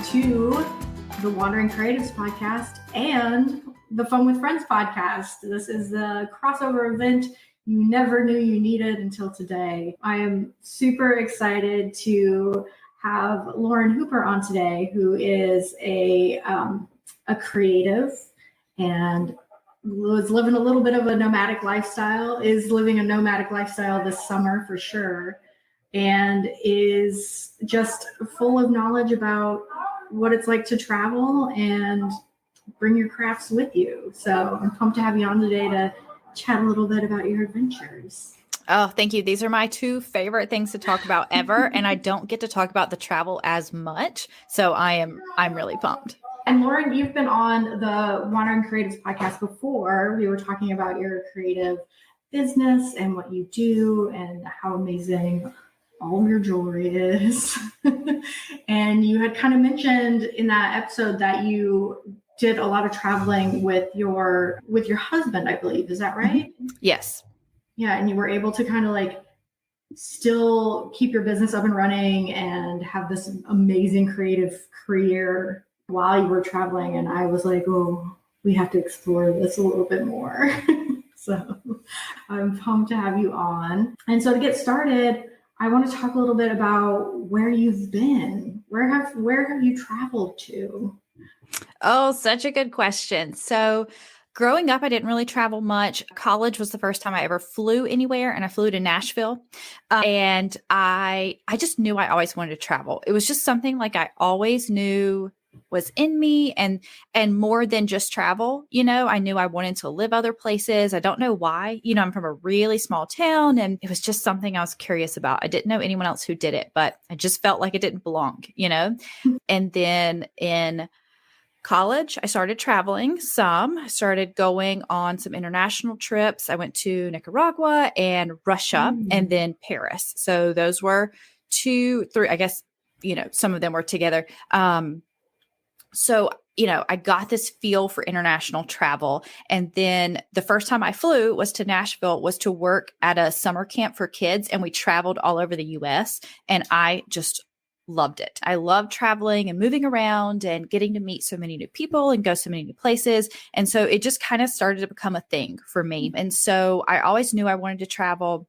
to the Wandering Creatives podcast and the Fun with Friends podcast. This is the crossover event you never knew you needed until today. I am super excited to have Lauren Hooper on today, who is a creative and was living a little bit of a nomadic lifestyle, is living a nomadic lifestyle this summer for sure, and is just full of knowledge about what it's like to travel and bring your crafts with you. So I'm pumped to have you on today to chat a little bit about your adventures. Oh, thank you. These are my two favorite things to talk about ever. And I don't get to talk about the travel as much. So I'm really pumped. And Lauren, you've been on the Wandering Creatives podcast before. We were talking about your creative business and what you do and how amazing all of your jewelry is. And you had kind of mentioned in that episode that you did a lot of traveling with your husband, I believe. Is that right? Yes. Yeah. And you were able to kind of like still keep your business up and running and have this amazing creative career while you were traveling. And I was like, oh, we have to explore this a little bit more. So I'm pumped to have you on. And so to get started, I want to talk a little bit about where you've been. Where have you traveled to? Oh, such a good question. So growing up, I didn't really travel much. College was the first time I ever flew anywhere, and I flew to Nashville. And I just knew I always wanted to travel. It was just something like I always knew was in me, and more than just travel. You know, I knew I wanted to live other places. I don't know why. You know, I'm from a really small town, and it was just something I was curious about. I didn't know anyone else who did it, but I just felt like it didn't belong, you know? And then in college, I started traveling some. I started going on some international trips. I went to Nicaragua and Russia and then Paris. So those were 2, 3, I guess, you know, some of them were together. So, you know, I got this feel for international travel. And then the first time I flew was to Nashville, was to work at a summer camp for kids. And we traveled all over the US. And I just loved it. I love traveling and moving around and getting to meet so many new people and go so many new places. And so it just kind of started to become a thing for me. And so I always knew I wanted to travel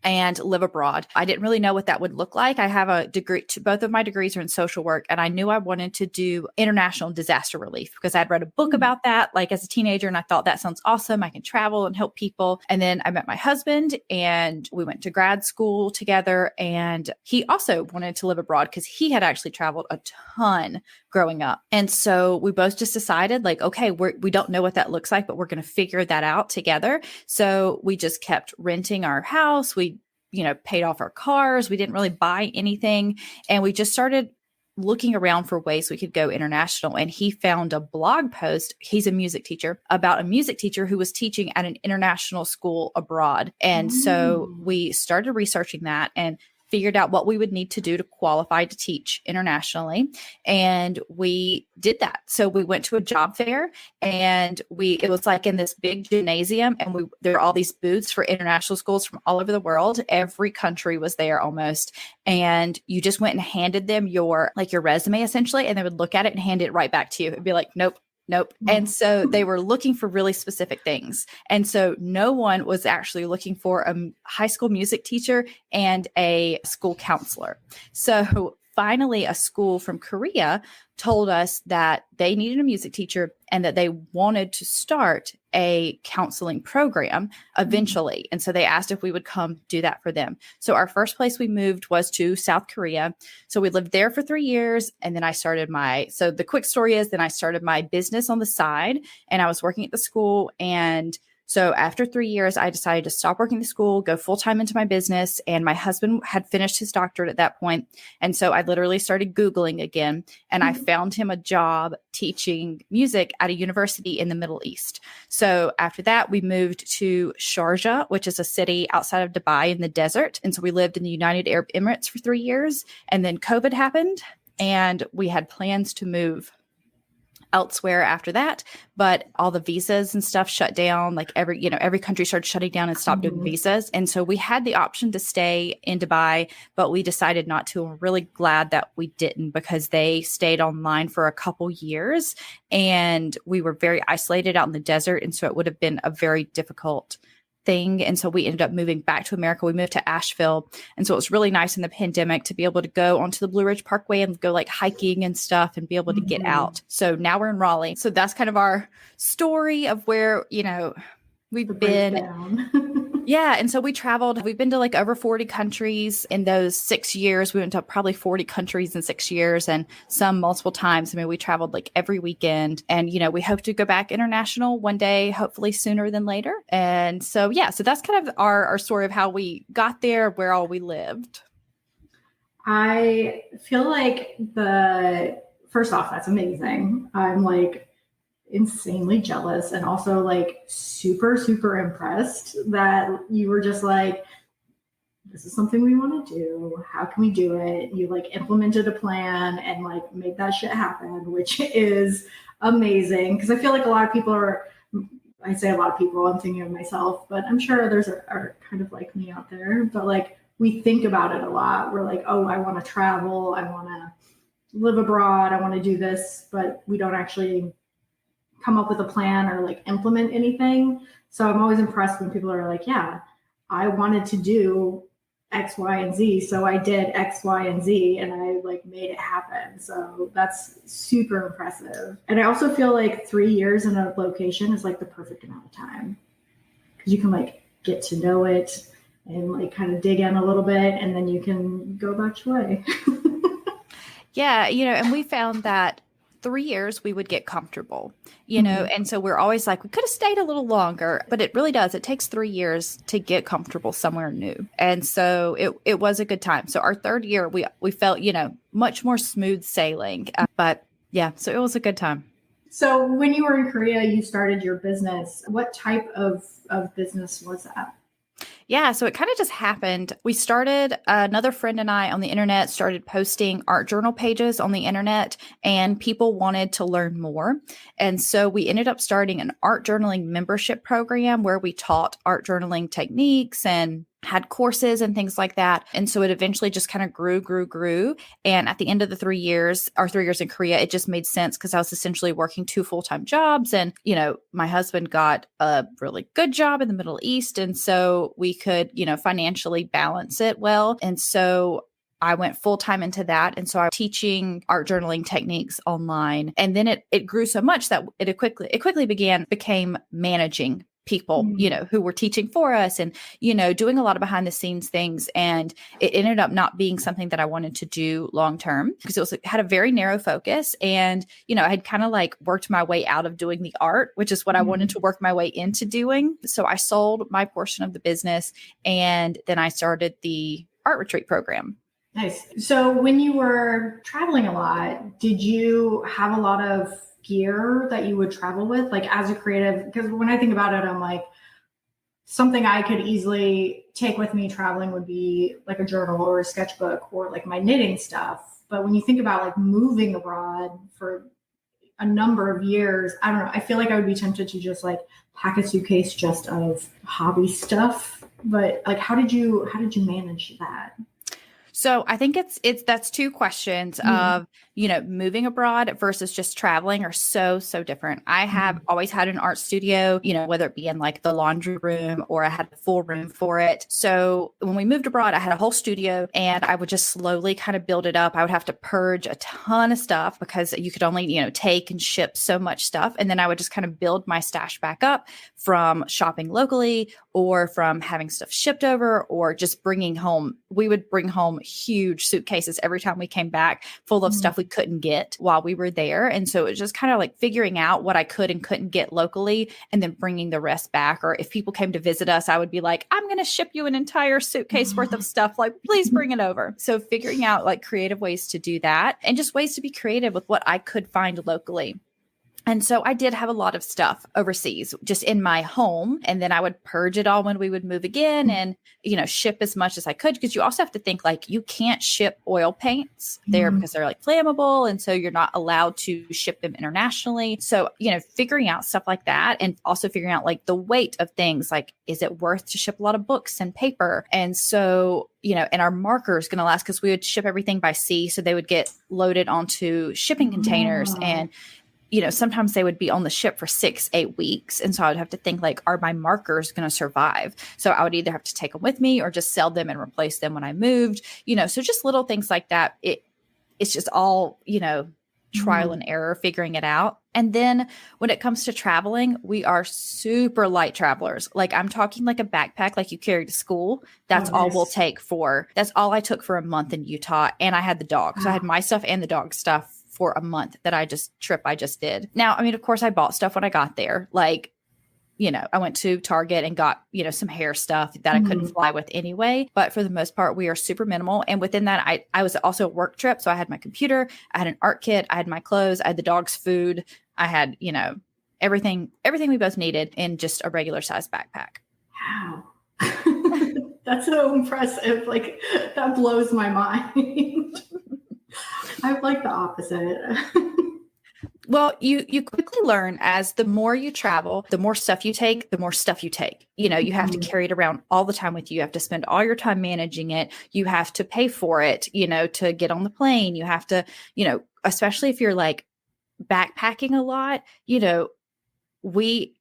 and live abroad. I didn't really know what that would look like. I have a degree, both of my degrees are in social work, and I knew I wanted to do international disaster relief because I'd read a book about that like as a teenager, and I thought that sounds awesome. I can travel and help people. And then I met my husband and we went to grad school together, and he also wanted to live abroad because he had actually traveled a ton growing up. And so we both just decided like, okay, we don't know what that looks like, but we're going to figure that out together. So we just kept renting our house. We, you know, paid off our cars. We didn't really buy anything. And we just started looking around for ways we could go international. And he found a blog post. He's a music teacher, about a music teacher who was teaching at an international school abroad. And so we started researching that and figured out what we would need to do to qualify to teach internationally. And we did that. So we went to a job fair, and it was like in this big gymnasium, and there were all these booths for international schools from all over the world. Every country was there almost. And you just went and handed them your resume essentially, and they would look at it and hand it right back to you. It'd be like, nope. And so they were looking for really specific things. And so no one was actually looking for a high school music teacher and a school counselor. So finally, a school from Korea told us that they needed a music teacher and that they wanted to start a counseling program eventually. And so they asked if we would come do that for them. So our first place we moved was to South Korea. So we lived there for 3 years. And then so the quick story is then I started my business on the side, and I was working at the school. And so after 3 years, I decided to stop working at the school, go full time into my business. And my husband had finished his doctorate at that point. And so I literally started Googling again, and I found him a job teaching music at a university in the Middle East. So after that, we moved to Sharjah, which is a city outside of Dubai in the desert. And so we lived in the United Arab Emirates for 3 years. And then COVID happened, and we had plans to move elsewhere after that, but all the visas and stuff shut down. Like every country started shutting down and stopped doing visas. And so we had the option to stay in Dubai, but we decided not to. And we're really glad that we didn't, because they stayed online for a couple years and we were very isolated out in the desert. And so it would have been a very difficult thing. And so we ended up moving back to America. We moved to Asheville. And so it was really nice in the pandemic to be able to go onto the Blue Ridge Parkway and go like hiking and stuff and be able to get out. So now we're in Raleigh. So that's kind of our story of where, we've been. Yeah. And so we traveled. We've been to like over 40 countries in those 6 years. We went to probably 40 countries in 6 years, and some multiple times. I mean, we traveled like every weekend, and, we hope to go back international one day, hopefully sooner than later. And so, so that's kind of our story of how we got there, where all we lived. I feel like first off, that's amazing. I'm like insanely jealous and also like super, super impressed that you were just like, this is something we want to do. How can we do it? You like implemented a plan and like made that shit happen, which is amazing. Because I feel like a lot of people I say a lot of people, I'm thinking of myself, but I'm sure there's are kind of like me out there, but like we think about it a lot. We're like, oh, I want to travel. I want to live abroad. I want to do this, but we don't actually come up with a plan or like implement anything. So I'm always impressed when people are like, yeah, I wanted to do X, Y, and Z. So I did X, Y, and Z, and I like made it happen. So that's super impressive. And I also feel like 3 years in a location is like the perfect amount of time, because you can like get to know it and like kind of dig in a little bit, and then you can go about your way. Yeah. And we found that 3 years we would get comfortable, and so we're always like, we could have stayed a little longer, but it really does. It takes 3 years to get comfortable somewhere new. And so it was a good time. So our third year, we felt, much more smooth sailing, but yeah, so it was a good time. So when you were in Korea, you started your business. What type of business was that? Yeah, so it kind of just happened. We started, another friend and I on the internet started posting art journal pages on the internet, and people wanted to learn more. And so we ended up starting an art journaling membership program where we taught art journaling techniques and had courses and things like that. And so it eventually just kind of grew. And at the end of the 3 years, our 3 years in Korea, it just made sense because I was essentially working 2 full-time jobs. And, my husband got a really good job in the Middle East. And so we could, financially balance it well. And so I went full-time into that. And so I was teaching art journaling techniques online. And then it grew so much that it quickly became managing people, who were teaching for us and, doing a lot of behind the scenes things. And it ended up not being something that I wanted to do long-term, because it had a very narrow focus. And, I had kind of like worked my way out of doing the art, which is what I wanted to work my way into doing. So I sold my portion of the business, and then I started the art retreat program. Nice. So when you were traveling a lot, did you have a lot of gear that you would travel with, like as a creative? Because when I think about it, I'm like, something I could easily take with me traveling would be like a journal or a sketchbook or like my knitting stuff. But when you think about like moving abroad for a number of years, I don't know, I feel like I would be tempted to just like pack a suitcase just of hobby stuff. But like, how did you manage that? So I think that's 2 questions of, moving abroad versus just traveling are so different. I have always had an art studio, whether it be in like the laundry room or I had a full room for it. So when we moved abroad, I had a whole studio, and I would just slowly kind of build it up. I would have to purge a ton of stuff because you could only, take and ship so much stuff. And then I would just kind of build my stash back up from shopping locally or from having stuff shipped over or just bringing home. We would bring home huge suitcases every time we came back full of stuff we couldn't get while we were there. And so it was just kind of like figuring out what I could and couldn't get locally and then bringing the rest back. Or if people came to visit us, I would be like, I'm going to ship you an entire suitcase worth of stuff. Like, please bring it over. So figuring out like creative ways to do that and just ways to be creative with what I could find locally. And so I did have a lot of stuff overseas just in my home. And then I would purge it all when we would move again and, ship as much as I could. Because you also have to think like you can't ship oil paints there because they're like flammable. And so you're not allowed to ship them internationally. So, figuring out stuff like that and also figuring out like the weight of things, like, is it worth to ship a lot of books and paper? And so, and our markers going to last because we would ship everything by sea. So they would get loaded onto shipping containers and sometimes they would be on the ship for 6-8 weeks. And so I would have to think like, are my markers going to survive? So I would either have to take them with me or just sell them and replace them when I moved, so just little things like that. It's just all, trial and error, figuring it out. And then when it comes to traveling, we are super light travelers. Like I'm talking like a backpack, like you carry to school. That's all we'll take that's all I took for a month in Utah. And I had the dog. So I had my stuff and the dog stuff for a month I just did. Now, I mean, of course I bought stuff when I got there. Like, I went to Target and got, some hair stuff that I couldn't fly with anyway. But for the most part, we are super minimal. And within that, I was also a work trip. So I had my computer, I had an art kit, I had my clothes, I had the dog's food. I had, everything we both needed in just a regular size backpack. Wow. That's so impressive. Like that blows my mind. I'm like the opposite. Well, you quickly learn as the more you travel, the more stuff you take, the more stuff you take. You have to carry it around all the time with you. You have to spend all your time managing it. You have to pay for it, to get on the plane. You have to, especially if you're like backpacking a lot,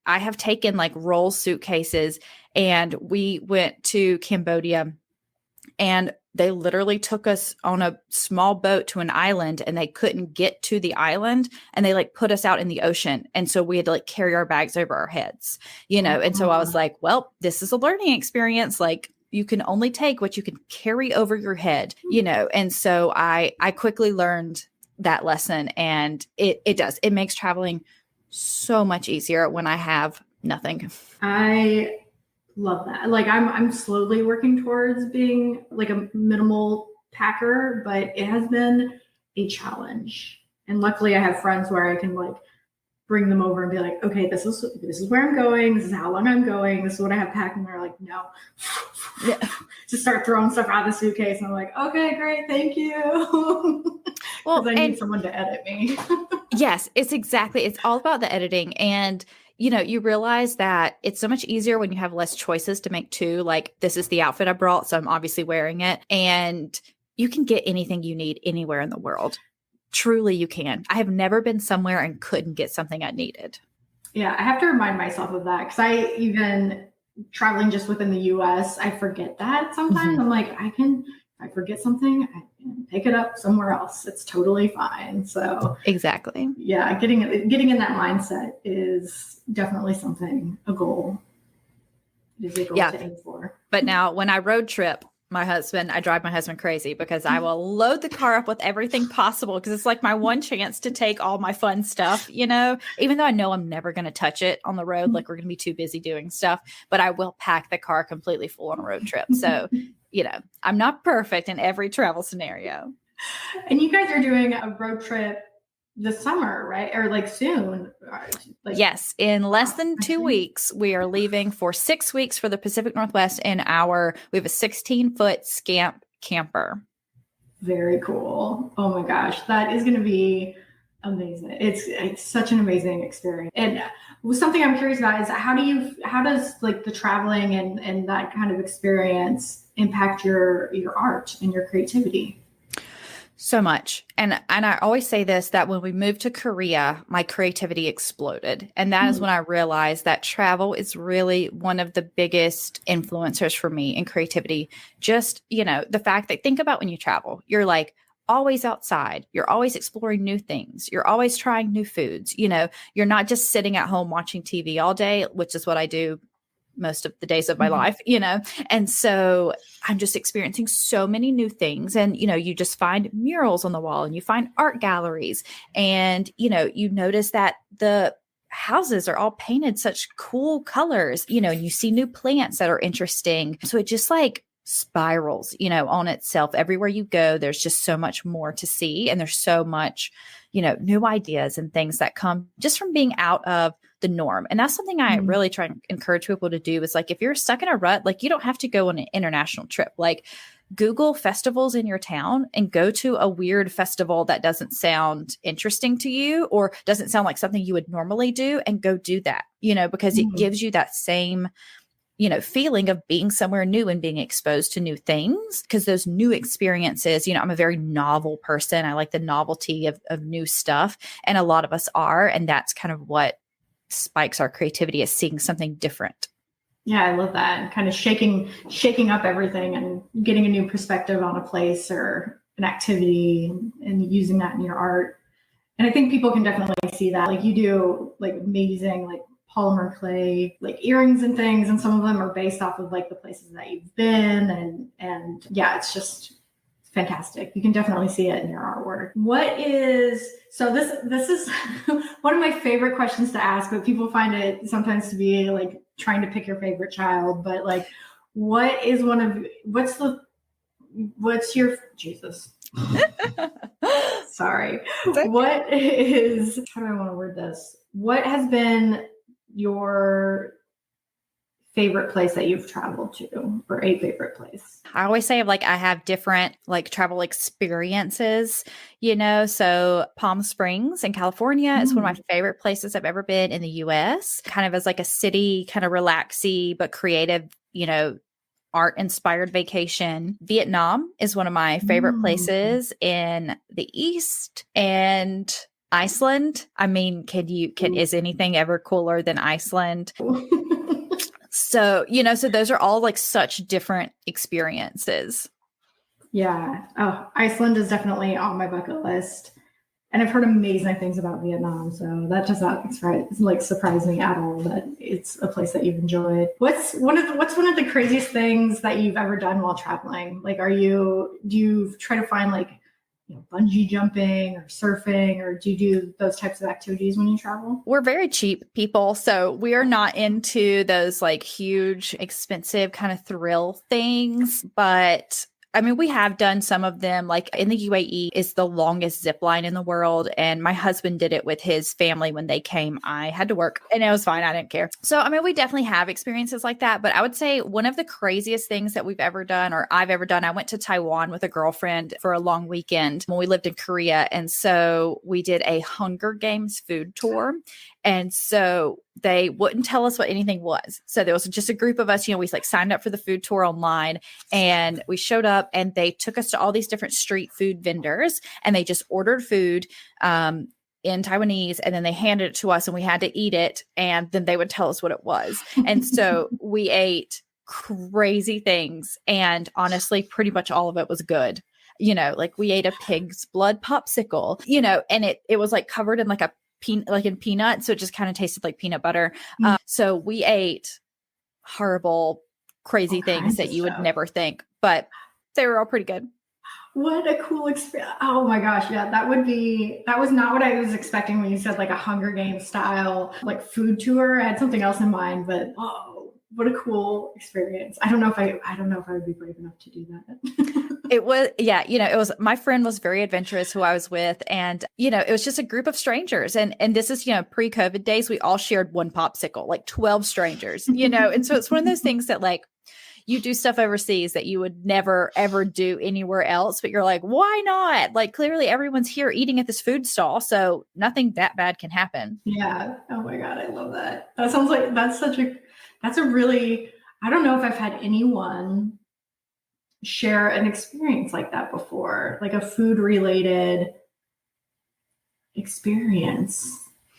I have taken like roll suitcases and we went to Cambodia and they literally took us on a small boat to an island and they couldn't get to the island and they like put us out in the ocean. And so we had to like carry our bags over our heads, And so I was like, well, this is a learning experience. Like you can only take what you can carry over your head, And so I quickly learned that lesson and it makes traveling so much easier when I have nothing. I love that. Like I'm slowly working towards being like a minimal packer, but it has been a challenge. And luckily I have friends where I can like bring them over and be like, okay, this is where I'm going. This is how long I'm going. This is what I have packed. And they're like, no, just start throwing stuff out of the suitcase. And I'm like, okay, great. Thank you. Well, I need someone to edit me. Yes, it's all about the editing. And you realize that it's so much easier when you have less choices to make too. Like this is the outfit I brought, so I'm obviously wearing it. And you can get anything you need anywhere in the world. Truly, you can. I have never been somewhere and couldn't get something I needed. Yeah, I have to remind myself of that because I even traveling just within the US, I forget that sometimes. I'm like, if I forget something, I can pick it up somewhere else. It's totally fine. So exactly. Yeah, getting in that mindset is definitely a goal. It is a goal to aim for. But now when I road trip, I drive my husband crazy because I will load the car up with everything possible because it's like my one chance to take all my fun stuff, even though I know I'm never going to touch it on the road. Like we're going to be too busy doing stuff, but I will pack the car completely full on a road trip. So, I'm not perfect in every travel scenario. And you guys are doing a road trip this summer, right? Or like soon? Yes. In less than 2 weeks, we are leaving for 6 weeks for the Pacific Northwest we have a 16-foot Scamp camper. Very cool. Oh my gosh. That is going to be amazing. It's such an amazing experience. And something I'm curious about is how does like the traveling and that kind of experience impact your art and your creativity? So much. And I always say this, that when we moved to Korea, my creativity exploded. And that is when I realized that travel is really one of the biggest influencers for me in creativity. Just, the fact that think about when you travel, you're like always outside. You're always exploring new things. You're always trying new foods. You're not just sitting at home watching TV all day, which is what I do most of the days of my life, and so I'm just experiencing so many new things. And, you just find murals on the wall and you find art galleries and, you notice that the houses are all painted such cool colors, and you see new plants that are interesting. So it just like spirals, on itself. Everywhere you go, there's just so much more to see. And there's so much, new ideas and things that come just from being out of the norm. And that's something I really try and encourage people to do is like, if you're stuck in a rut, like you don't have to go on an international trip. Like Google festivals in your town and go to a weird festival that doesn't sound interesting to you or doesn't sound like something you would normally do, and go do that, because it gives you that same feeling of being somewhere new and being exposed to new things, because those new experiences, I'm a very novel person. I like the novelty of new stuff. And a lot of us are. And that's kind of what spikes our creativity, is seeing something different. Yeah, I love that. Kind of shaking up everything and getting a new perspective on a place or an activity and using that in your art. And I think people can definitely see that. Like you do like amazing, like polymer clay, like earrings and things. And some of them are based off of like the places that you've been. And yeah, it's just fantastic. You can definitely see it in your artwork. This is one of my favorite questions to ask, but people find it sometimes to be like trying to pick your favorite child. But like, what's your Jesus? Sorry. Okay. How do I want to word this? What has been your favorite place that you've traveled to, or a favorite place? I always say like I have different like travel experiences, so Palm Springs in California is one of my favorite places I've ever been in the US, kind of as like a city, kind of relaxy, but creative, art inspired vacation. Vietnam is one of my favorite places in the East, and Iceland. I mean, is anything ever cooler than Iceland? So, so those are all like such different experiences. Yeah. Oh, Iceland is definitely on my bucket list. And I've heard amazing things about Vietnam. So that does not surprise me at all that it's a place that you've enjoyed. What's one of the craziest things that you've ever done while traveling? Like, do you try to find like, bungee jumping or surfing, or do you do those types of activities when you travel? We're very cheap people, so we are not into those like huge, expensive kind of thrill things. But I mean, we have done some of them. Like in the UAE is the longest zip line in the world. And my husband did it with his family when they came. I had to work and it was fine. I didn't care. So, I mean, we definitely have experiences like that. But I would say one of the craziest things that we've ever done, or I've ever done, I went to Taiwan with a girlfriend for a long weekend when we lived in Korea. And so we did a Hunger Games food tour. And so they wouldn't tell us what anything was. So there was just a group of us, we like signed up for the food tour online, and we showed up and they took us to all these different street food vendors, and they just ordered food in Taiwanese, and then they handed it to us and we had to eat it. And then they would tell us what it was. And so we ate crazy things. And honestly, pretty much all of it was good. Like we ate a pig's blood popsicle, and it was like covered in like in peanuts. So it just kind of tasted like peanut butter. So we ate horrible, crazy things that you would never think, but they were all pretty good. What a cool experience. Oh my gosh. Yeah, that was not what I was expecting when you said like a Hunger Games style, like food tour. I had something else in mind, but what a cool experience. I don't know if I would be brave enough to do that. It was, my friend was very adventurous who I was with. And, it was just a group of strangers. And this is, pre-COVID days, we all shared one popsicle, like 12 strangers, and so it's one of those things that like, you do stuff overseas that you would never, ever do anywhere else. But you're like, why not? Like, clearly everyone's here eating at this food stall. So nothing that bad can happen. Yeah. Oh my God. I love that. That sounds like that's a really, I don't know if I've had anyone share an experience like that before, like a food related experience.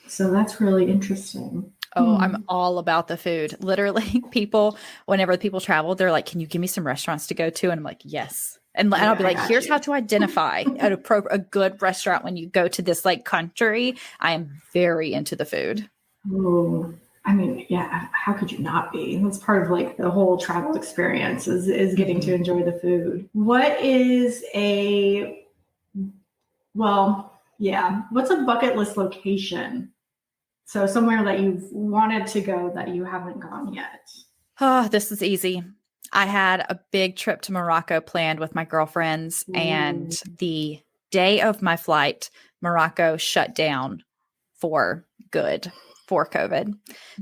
So that's really interesting. Oh, I'm all about the food. Literally, whenever people travel, they're like, can you give me some restaurants to go to? And I'm like, yes. And I'll be like, here's how to identify a good restaurant when you go to this like country. I am very into the food. Oh, I mean, yeah, how could you not be? That's part of like the whole travel experience is getting to enjoy the food. What's a bucket list location? So somewhere that you've wanted to go that you haven't gone yet. Oh, this is easy. I had a big trip to Morocco planned with my girlfriends, and the day of my flight, Morocco shut down for good for COVID.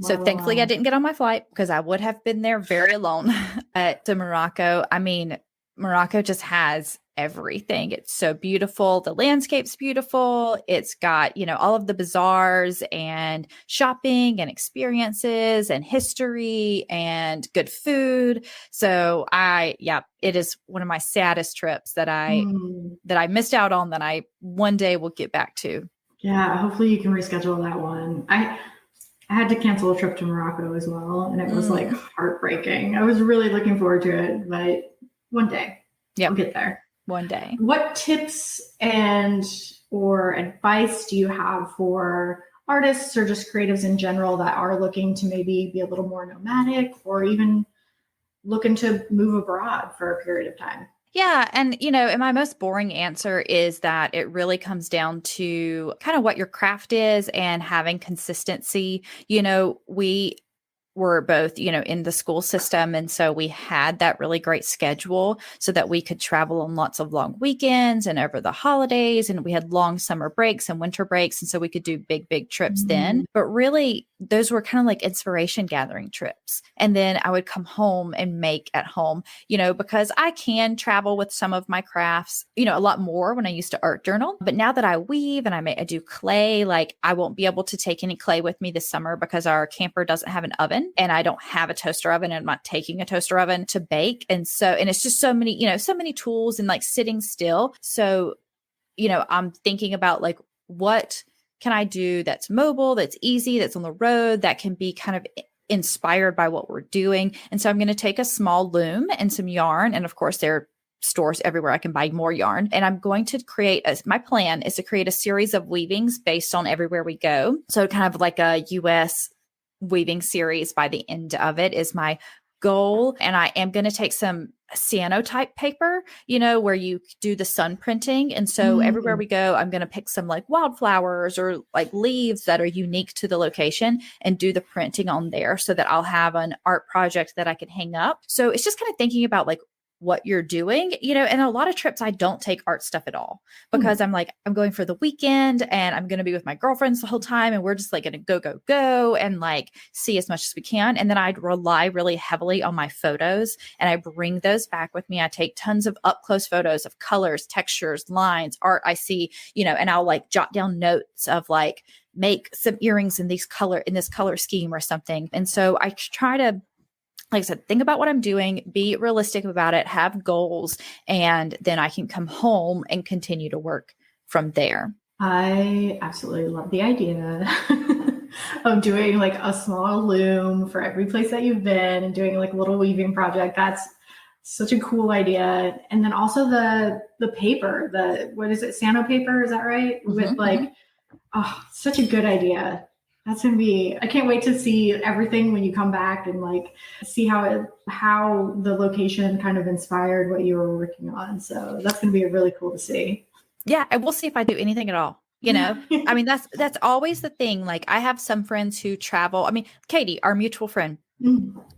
So thankfully I didn't get on my flight because I would have been there very alone to Morocco. I mean, Morocco just has everything. It's so beautiful. The landscape's beautiful. It's got, all of the bazaars and shopping and experiences and history and good food. So it is one of my saddest trips that I missed out on that I one day will get back to. Yeah, hopefully you can reschedule that one. I had to cancel a trip to Morocco as well, and it was like heartbreaking. I was really looking forward to it, but one day we'll get there. One day. What tips or advice do you have for artists or just creatives in general that are looking to maybe be a little more nomadic or even looking to move abroad for a period of time? Yeah. And, and my most boring answer is that it really comes down to kind of what your craft is and having consistency. We were both, in the school system. And so we had that really great schedule so that we could travel on lots of long weekends and over the holidays. And we had long summer breaks and winter breaks. And so we could do big trips then. But really, those were kind of like inspiration gathering trips. And then I would come home and make at home, because I can travel with some of my crafts, a lot more when I used to art journal. But now that I weave and I do clay, like I won't be able to take any clay with me this summer because our camper doesn't have an oven. And I don't have a toaster oven and I'm not taking a toaster oven to bake. And it's just so many tools and like sitting still. So, I'm thinking about like, what can I do that's mobile, that's easy, that's on the road, that can be kind of inspired by what we're doing. And so I'm going to take a small loom and some yarn. And of course, there are stores everywhere I can buy more yarn. And I'm going to my plan is to create a series of weavings based on everywhere we go. So kind of like a US weaving series by the end of it is my goal. And I am going to take some cyanotype paper, where you do the sun printing. And so everywhere we go, I'm going to pick some like wildflowers or like leaves that are unique to the location and do the printing on there so that I'll have an art project that I can hang up. So it's just kind of thinking about like what you're doing, and a lot of trips, I don't take art stuff at all because I'm going for the weekend and I'm going to be with my girlfriends the whole time. And we're just like going to go and like see as much as we can. And then I'd rely really heavily on my photos and I bring those back with me. I take tons of up close photos of colors, textures, lines, art I see, and I'll like jot down notes of like, make some earrings in this color scheme or something. And so I try to, like I said, think about what I'm doing, be realistic about it, have goals, and then I can come home and continue to work from there. I absolutely love the idea of doing like a small loom for every place that you've been and doing like a little weaving project. That's such a cool idea. And then also the paper, what is it? Sandpaper, is that right? With like, such a good idea. That's going to be, I can't wait to see everything when you come back and like see how the location kind of inspired what you were working on. So that's going to be really cool to see. Yeah. And we'll see if I do anything at all. I mean, that's always the thing. Like I have some friends who travel. I mean, Katie, our mutual friend,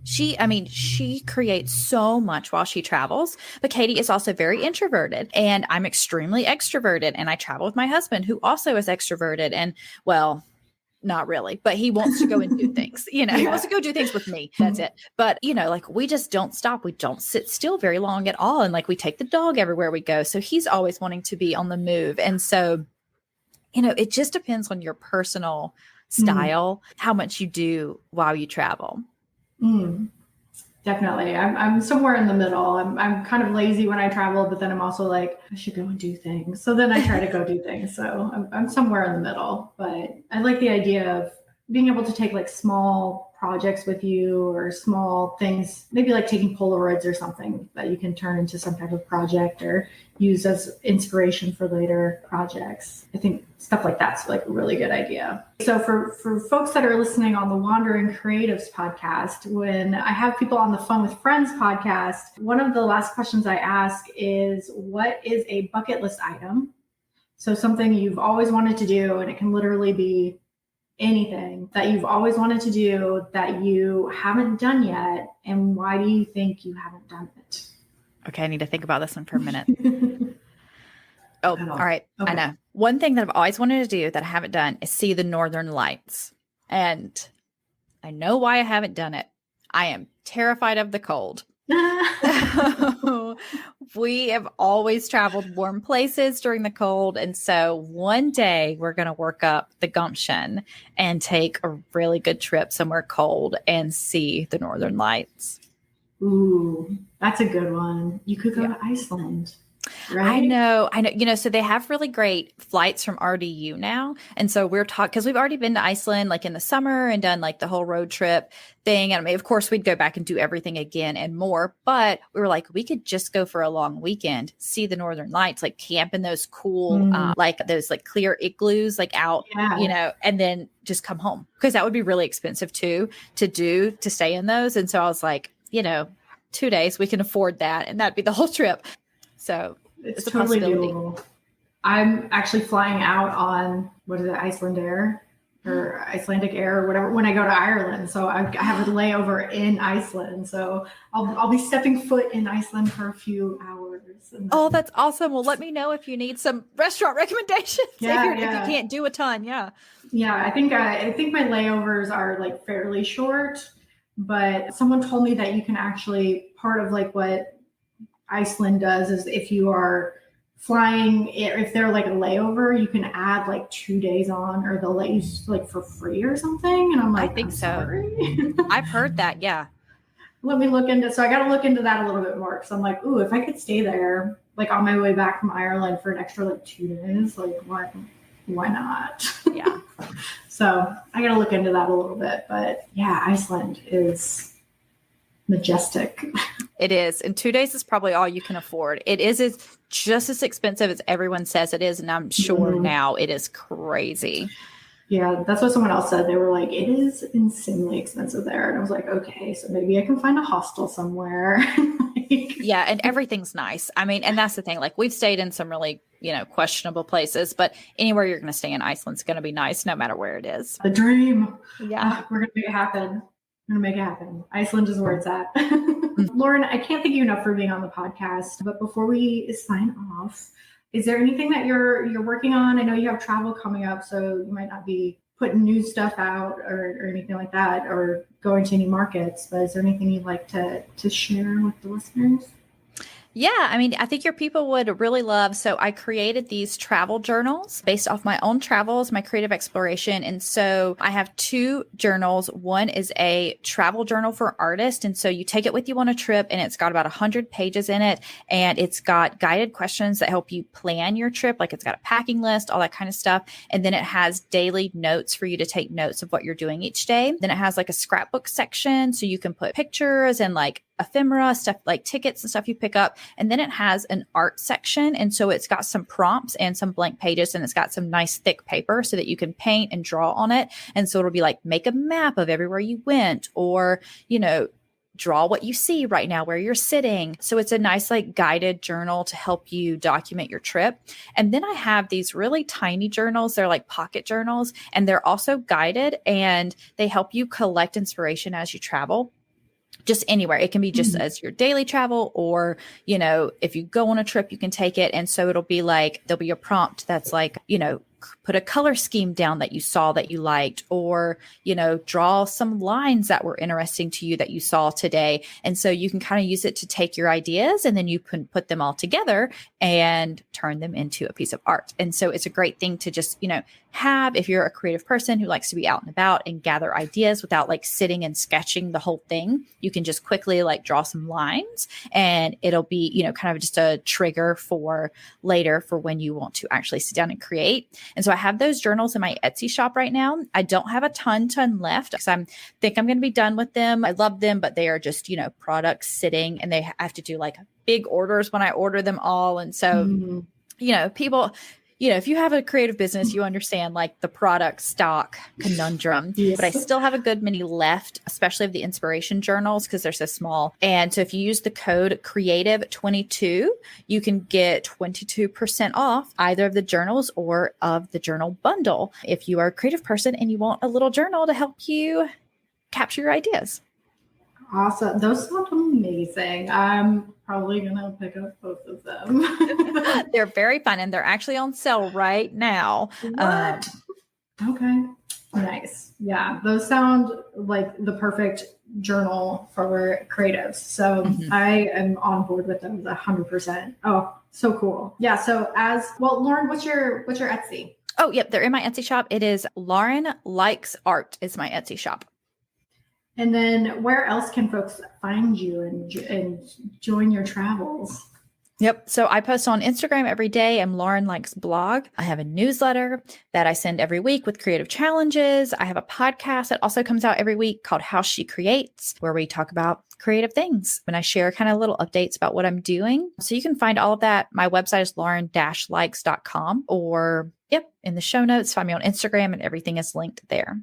she creates so much while she travels, but Katie is also very introverted and I'm extremely extroverted. And I travel with my husband who also is extroverted and not really, but he wants to go and do things, he wants to go do things with me. That's it. But, like we just don't stop. We don't sit still very long at all. And like we take the dog everywhere we go. So he's always wanting to be on the move. And so, it just depends on your personal style, how much you do while you travel. Definitely. I'm somewhere in the middle. I'm kind of lazy when I travel, but then I'm also like, I should go and do things. So then I try to go do things. So I'm somewhere in the middle, but I like the idea of being able to take like small projects with you or small things, maybe like taking Polaroids or something that you can turn into some type of project or use as inspiration for later projects. I think stuff like that's like a really good idea. So for folks that are listening on the Wandering Creatives podcast, when I have people on the Fun with Friends podcast, one of the last questions I ask is, what is a bucket list item? So something you've always wanted to do, and it can literally be anything that you've always wanted to do that you haven't done yet, and why do you think you haven't done it? Okay, I need to think about this one for a minute. Oh, at all all? right. Okay. I know. One thing that I've always wanted to do that I haven't done is see the Northern Lights. And I know why I haven't done it. I am terrified of the cold. We have always traveled warm places during the cold. And so one day we're going to work up the gumption and take a really good trip somewhere cold and see the Northern Lights. Ooh, that's a good one. You could go Yeah. to Iceland, right? I know. So they have really great flights from RDU now. And so we're talking, because we've already been to Iceland like in the summer and done like the whole road trip thing. And I mean, of course, we'd go back and do everything again and more. But we were like, we could just go for a long weekend, see the Northern Lights, like camp in those cool, like those like clear igloos, like out, and then just come home. Because that would be really expensive too, to stay in those. And so I was like, 2 days, we can afford that. And that'd be the whole trip. So it's totally doable. I'm actually flying out on, what is it, Iceland Air or Icelandic Air or whatever when I go to Ireland. So I have a layover in Iceland. So I'll be stepping foot in Iceland for a few hours. Oh, that's awesome. Well, let me know if you need some restaurant recommendations. If you can't do a ton. Yeah. Yeah, I think my layovers are like fairly short, but someone told me that you can actually, part of like what Iceland does is if you are flying, if they're like a layover, you can add like 2 days on, or they'll let you like for free or something. And I'm like, I think so. Sorry. I've heard that. Yeah. Let me look into, so I got to look into that a little bit more. Cause I'm like, ooh, if I could stay there, like on my way back from Ireland for an extra like 2 days, like why not? Yeah. So I got to look into that a little bit, but yeah, Iceland is majestic. It is. And 2 days is probably all you can afford. It is just as expensive as everyone says it is. And I'm sure now it is crazy. Yeah, that's what someone else said. They were like, it is insanely expensive there. And I was like, okay, so maybe I can find a hostel somewhere. Yeah, and everything's nice. I mean, and that's the thing. Like, we've stayed in some really, questionable places, but anywhere you're going to stay in Iceland's going to be nice no matter where it is. The dream. Yeah. We're going to make it happen. Iceland is where it's at. Lauren, I can't thank you enough for being on the podcast. But before we sign off, is there anything that you're working on? I know you have travel coming up, so you might not be putting new stuff out or anything like that, or going to any markets. But is there anything you'd like to share with the listeners? Yeah, I mean, I think your people would really love. So I created these travel journals based off my own travels, my creative exploration. And so I have 2 journals. One is a travel journal for artists. And so you take it with you on a trip, and it's got about 100 pages in it. And it's got guided questions that help you plan your trip. Like, it's got a packing list, all that kind of stuff. And then it has daily notes for you to take notes of what you're doing each day. Then it has like a scrapbook section, so you can put pictures and like ephemera stuff, like tickets and stuff you pick up. And then it has an art section. And so it's got some prompts and some blank pages, and it's got some nice thick paper so that you can paint and draw on it. And so it'll be like, make a map of everywhere you went, or, draw what you see right now where you're sitting. So it's a nice like guided journal to help you document your trip. And then I have these really tiny journals. They're like pocket journals, and they're also guided, and they help you collect inspiration as you travel. Just anywhere. It can be just as your daily travel, or, if you go on a trip, you can take it. And so it'll be like, there'll be a prompt that's like, put a color scheme down that you saw that you liked, or, draw some lines that were interesting to you that you saw today. And so you can kind of use it to take your ideas, and then you can put them all together and turn them into a piece of art. And so it's a great thing to just, have if you're a creative person who likes to be out and about and gather ideas without like sitting and sketching the whole thing. You can just quickly like draw some lines, and it'll be, kind of just a trigger for later for when you want to actually sit down and create. And so I have those journals in my Etsy shop right now. I don't have a ton left because I think I'm going to be done with them. I love them, but they are just, products sitting, and they have to do like big orders when I order them all. And so, people, if you have a creative business, you understand like the product stock conundrum. Yes. But I still have a good many left, especially of the inspiration journals, because they're so small. And so if you use the code creative22, you can get 22% off either of the journals or of the journal bundle if you are a creative person and you want a little journal to help you capture your ideas. Awesome. Those sound amazing. I'm probably going to pick up both of them. They're very fun and they're actually on sale right now. What? Okay. Nice. Yeah. Those sound like the perfect journal for creatives. So I am on board with them 100%. Oh, so cool. Yeah. So Lauren, what's your Etsy? Oh, yep. They're in my Etsy shop. It is Lauren Likes Art is my Etsy shop. And then where else can folks find you and join your travels? Yep. So I post on Instagram every day. I'm Lauren Likes Blog. I have a newsletter that I send every week with creative challenges. I have a podcast that also comes out every week called How She Creates, where we talk about creative things. And I share kind of little updates about what I'm doing. So you can find all of that. My website is lauren-likes.com, or in the show notes, find me on Instagram, and everything is linked there.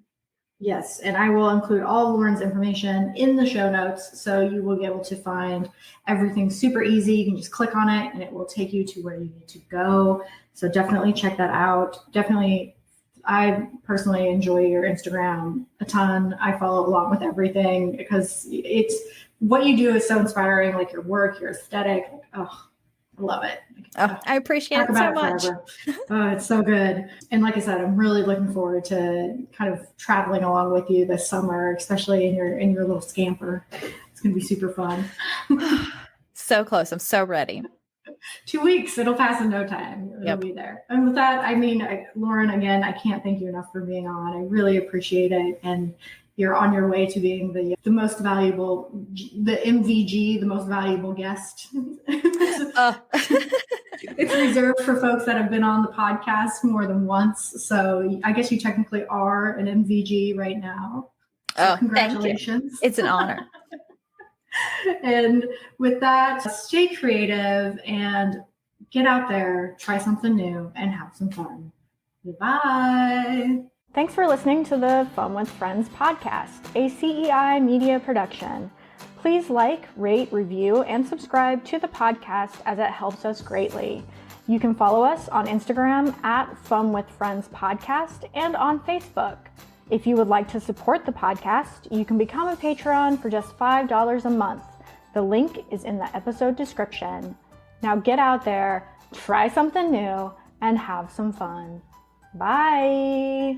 Yes, and I will include all of Lauren's information in the show notes, so you will be able to find everything super easy. You can just click on it and it will take you to where you need to go. So definitely check that out. Definitely, I personally enjoy your Instagram a ton. I follow along with everything because it's what you do is so inspiring, like your work, your aesthetic. Oh, I love it. I appreciate it so much. Oh, it's so good. And like I said, I'm really looking forward to kind of traveling along with you this summer, especially in your little scamper. It's going to be super fun. So close. I'm so ready. 2 weeks. It'll pass in no time. It'll be there. And with that, Lauren, again, I can't thank you enough for being on. I really appreciate it. And you're on your way to being the most valuable, the MVG, the most valuable guest. It's reserved for folks that have been on the podcast more than once. So I guess you technically are an MVG right now. So congratulations. Thank you. It's an honor. And with that, stay creative and get out there, try something new, and have some fun. Bye. Thanks for listening to the Fun with Friends podcast, a CEI media production. Please like, rate, review, and subscribe to the podcast as it helps us greatly. You can follow us on Instagram at Fun with Friends Podcast and on Facebook. If you would like to support the podcast, you can become a Patreon for just $5 a month. The link is in the episode description. Now get out there, try something new, and have some fun. Bye.